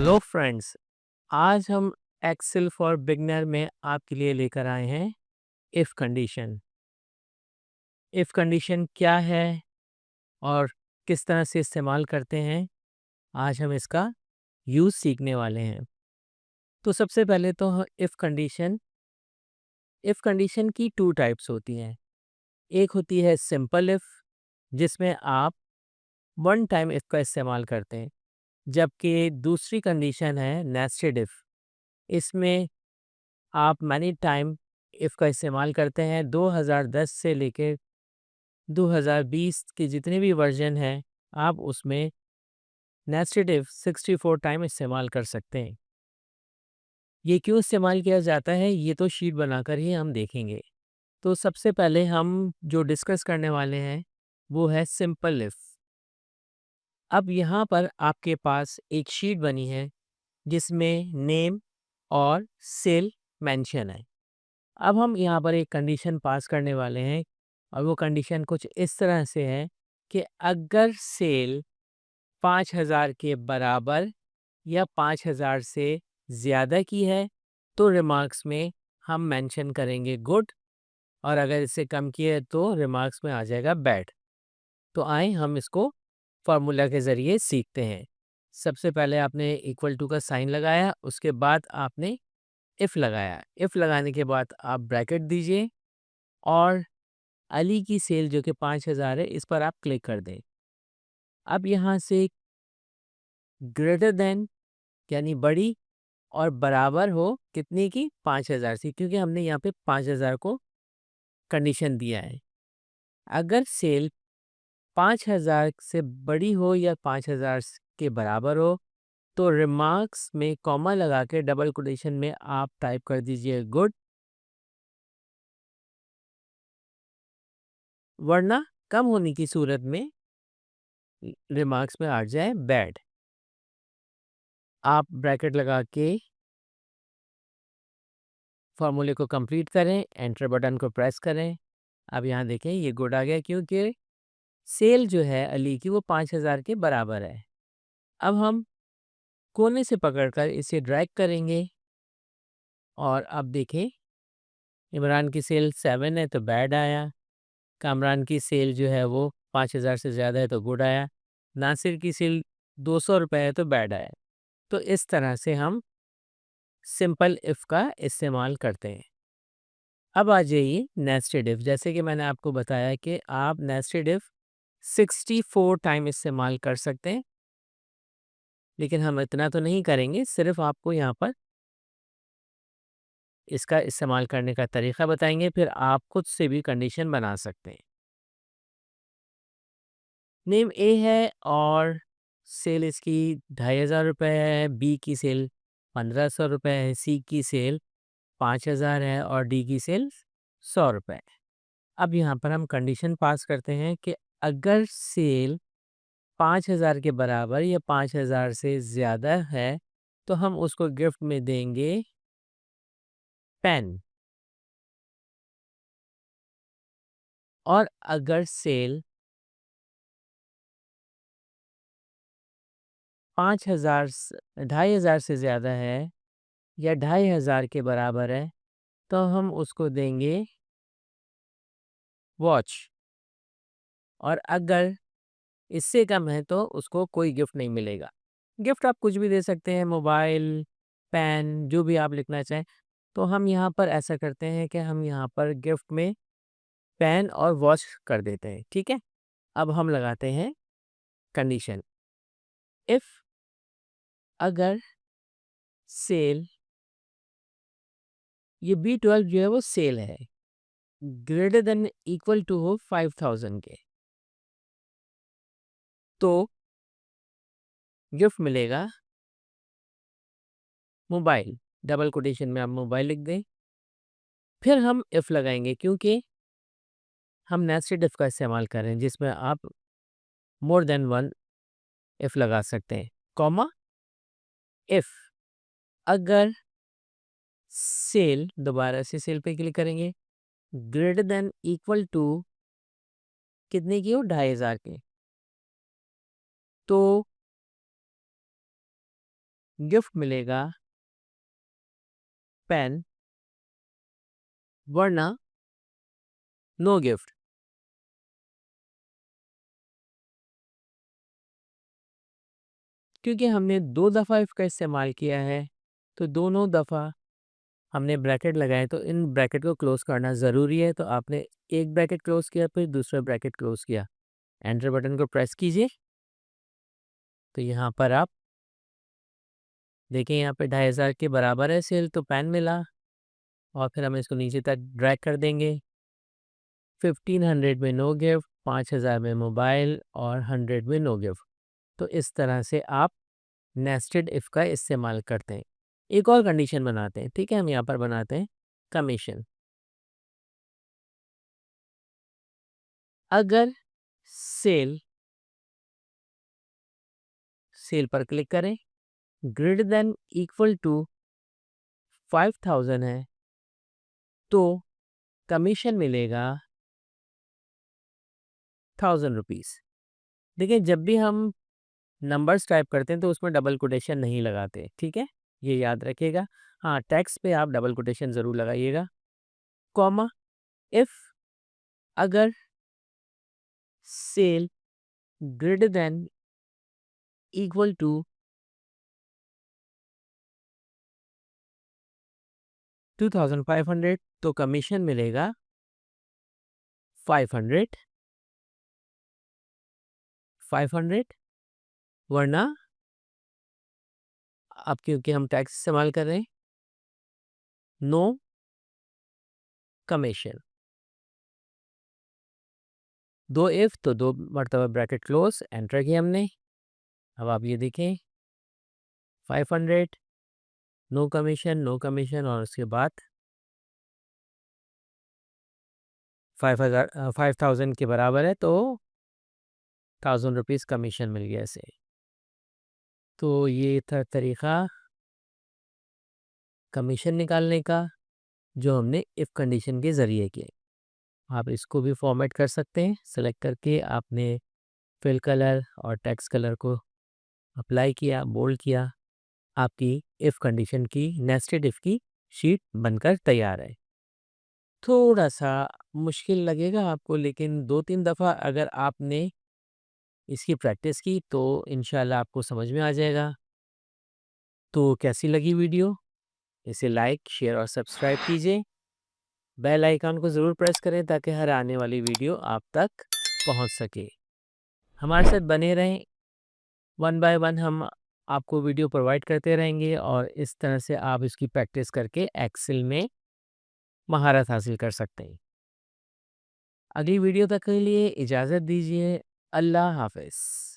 Hello friends. आज हम Excel for beginner में आपके लिए लेकर आए हैं इफ़ कंडीशन। इफ़ कंडीशन क्या है और किस तरह से इस्तेमाल करते हैं, आज हम इसका यूज़ सीखने वाले हैं। तो सबसे पहले तो इफ़ कंडीशन की टू टाइप्स होती हैं। एक होती है सिंपल इफ़, जिसमें आप वन टाइम इफ़ का इस्तेमाल करते हैं, जबकि दूसरी कंडीशन है नेस्टेड इफ़। इसमें आप मैनी टाइम इफ़ का इस्तेमाल करते हैं। 2010 से लेके 2020 के जितने भी वर्जन हैं, आप उसमें नेस्टेड इफ़ 64 टाइम इस्तेमाल कर सकते हैं। ये क्यों इस्तेमाल किया जाता है, ये तो शीट बनाकर ही हम देखेंगे। तो सबसे पहले हम जो डिस्कस करने वाले हैं, वो है सिंपल इफ़। अब यहाँ पर आपके पास एक शीट बनी है, जिसमें नेम और सेल मेंशन है। अब हम यहाँ पर एक कंडीशन पास करने वाले हैं और वो कंडीशन कुछ इस तरह से है कि अगर सेल 5,000 के बराबर या 5,000 से ज़्यादा की है तो रिमार्क्स में हम मेंशन करेंगे गुड, और अगर इससे कम की है तो रिमार्क्स में आ जाएगा बैड। तो आए हम इसको फार्मूला के ज़रिए सीखते हैं। सबसे पहले आपने इक्वल टू का साइन लगाया, उसके बाद आपने इफ़ लगाया। इफ़ लगाने के बाद आप ब्रैकेट दीजिए और अली की सेल जो कि 5,000 है, इस पर आप क्लिक कर दें। अब यहाँ से ग्रेटर देन यानी बड़ी और बराबर हो कितनी की, 5,000 से, क्योंकि हमने यहाँ पे 5,000 को कंडीशन दिया है। अगर सेल 5,000 से बड़ी हो या 5,000 के बराबर हो तो रिमार्क्स में कॉमा लगा के डबल कोटेशन में आप टाइप कर दीजिए गुड, वरना कम होने की सूरत में रिमार्क्स में आ जाए बैड। आप ब्रैकेट लगा के फॉर्मूले को कंप्लीट करें, एंटर बटन को प्रेस करें। अब यहाँ देखें ये गुड आ गया, क्योंकि सेल जो है अली की वो 5,000 के बराबर है। अब हम कोने से पकड़कर इसे ड्रैग करेंगे और अब देखें इमरान की सेल 7 है तो बैड आया, कामरान की सेल जो है वो 5,000 से ज़्यादा है तो गुड आया, नासिर की सेल 200 रुपये है तो बैड आया। तो इस तरह से हम सिंपल इफ़ का इस्तेमाल करते हैं। अब आ जाइए नेस्टेड इफ़। जैसे कि मैंने आपको बताया कि आप नेस्टेड इफ़ 64 टाइम इस्तेमाल कर सकते हैं, लेकिन हम इतना तो नहीं करेंगे, सिर्फ आपको यहाँ पर इसका इस्तेमाल करने का तरीका बताएंगे, फिर आप खुद से भी कंडीशन बना सकते हैं। नेम ए है और सेल इसकी 2,500 रुपये है, बी की सेल 1,500 रुपये है, सी की सेल 5,000 है और डी की सेल 100 रुपये है। अब यहाँ पर हम कंडीशन पास करते हैं कि अगर सेल 5,000 के बराबर या 5,000 से ज़्यादा है तो हम उसको गिफ्ट में देंगे पेन, और अगर सेल 5,000 2,500 से ज़्यादा है या 2,500 के बराबर है तो हम उसको देंगे वॉच, और अगर इससे कम है तो उसको कोई गिफ्ट नहीं मिलेगा। गिफ्ट आप कुछ भी दे सकते हैं, मोबाइल, पेन, जो भी आप लिखना चाहें। तो हम यहाँ पर ऐसा करते हैं कि हम यहाँ पर गिफ्ट में पेन और वॉच कर देते हैं, ठीक है? अब हम लगाते हैं कंडीशन। इफ़ अगर सेल, ये B12 जो है वो सेल है, ग्रेटर देन इक्वल टू हो 5,000 के, तो गिफ्ट मिलेगा मोबाइल। डबल कोटेशन में आप मोबाइल लिख दें। फिर हम इफ़ लगाएंगे, क्योंकि हम नेस्टेड इफ़ का इस्तेमाल कर रहे हैं, जिसमें आप मोर देन वन इफ़ लगा सकते हैं। कॉमा इफ़ अगर सेल, दोबारा से सेल पे क्लिक करेंगे, ग्रेटर देन इक्वल टू कितने की हो, 2,500 के, तो गिफ्ट मिलेगा पेन, वरना नो गिफ्ट। क्योंकि हमने 2 दफ़ा इफ़ का इस्तेमाल किया है, तो दोनों दफ़ा हमने ब्रैकेट लगाए, तो इन ब्रैकेट को क्लोज़ करना ज़रूरी है। तो आपने एक ब्रैकेट क्लोज़ किया, फिर दूसरा ब्रैकेट क्लोज़ किया। एंटर बटन को प्रेस कीजिए, तो यहाँ पर आप देखिए यहाँ पे 2500 के बराबर है सेल, तो पेन मिला और फिर हम इसको नीचे तक ड्रैग कर देंगे। 1500 में नो गिफ्ट, 5000 में मोबाइल और 100 में नो गिफ्ट। तो इस तरह से आप नेस्टेड इफ़ का इस्तेमाल करते हैं। एक और कंडीशन बनाते हैं, ठीक है? हम यहाँ पर बनाते हैं कमीशन। अगर सेल सेल पर क्लिक करें, ग्रेटर देन इक्वल टू 5000 है, तो कमीशन मिलेगा 1000 रुपीज़। देखिए, जब भी हम नंबर्स टाइप करते हैं तो उसमें डबल कोटेशन नहीं लगाते, ठीक है? ये याद रखिएगा। हाँ, टेक्स्ट पे आप डबल कोटेशन ज़रूर लगाइएगा। कॉमा, इफ़ अगर cell greater than equal to 2500, तो कमीशन मिलेगा 500, 500, वरना अब क्योंकि हम टैक्स इस्तेमाल कर रहे हैं, नो कमीशन। 2 इफ़ तो 2 मर्तबा ब्रैकेट क्लोज़, एंटर किया हमने। अब आप ये देखें 500, नो कमीशन, नो कमीशन और उसके बाद 5000 के बराबर है, तो 1000 रुपीज़ कमीशन मिल गया इसे। तो ये था तरीक़ा कमीशन निकालने का, जो हमने इफ़ कंडीशन के ज़रिए किया। आप इसको भी फॉर्मेट कर सकते हैं। सेलेक्ट करके आपने फिल कलर और टेक्स्ट कलर को अप्लाई किया, बोल्ड किया, आपकी इफ़ कंडीशन की नेस्टेड इफ़ की शीट बनकर तैयार है। थोड़ा-सा मुश्किल लगेगा आपको, लेकिन 2-3 दफ़ा अगर आपने इसकी प्रैक्टिस की तो इंशाल्लाह आपको समझ में आ जाएगा। तो कैसी लगी वीडियो? इसे लाइक, शेयर और सब्सक्राइब कीजिए। बेल आइकन को ज़रूर प्रेस करें ताकि हर आने वाली वीडियो आप तक पहुंच सके। हमारे साथ बने रहें, वन बाय वन हम आपको वीडियो प्रोवाइड करते रहेंगे और इस तरह से आप इसकी प्रैक्टिस करके एक्सेल में महारत हासिल कर सकते हैं। अगली वीडियो तक के लिए इजाज़त दीजिए। अल्लाह हाफ़िज़।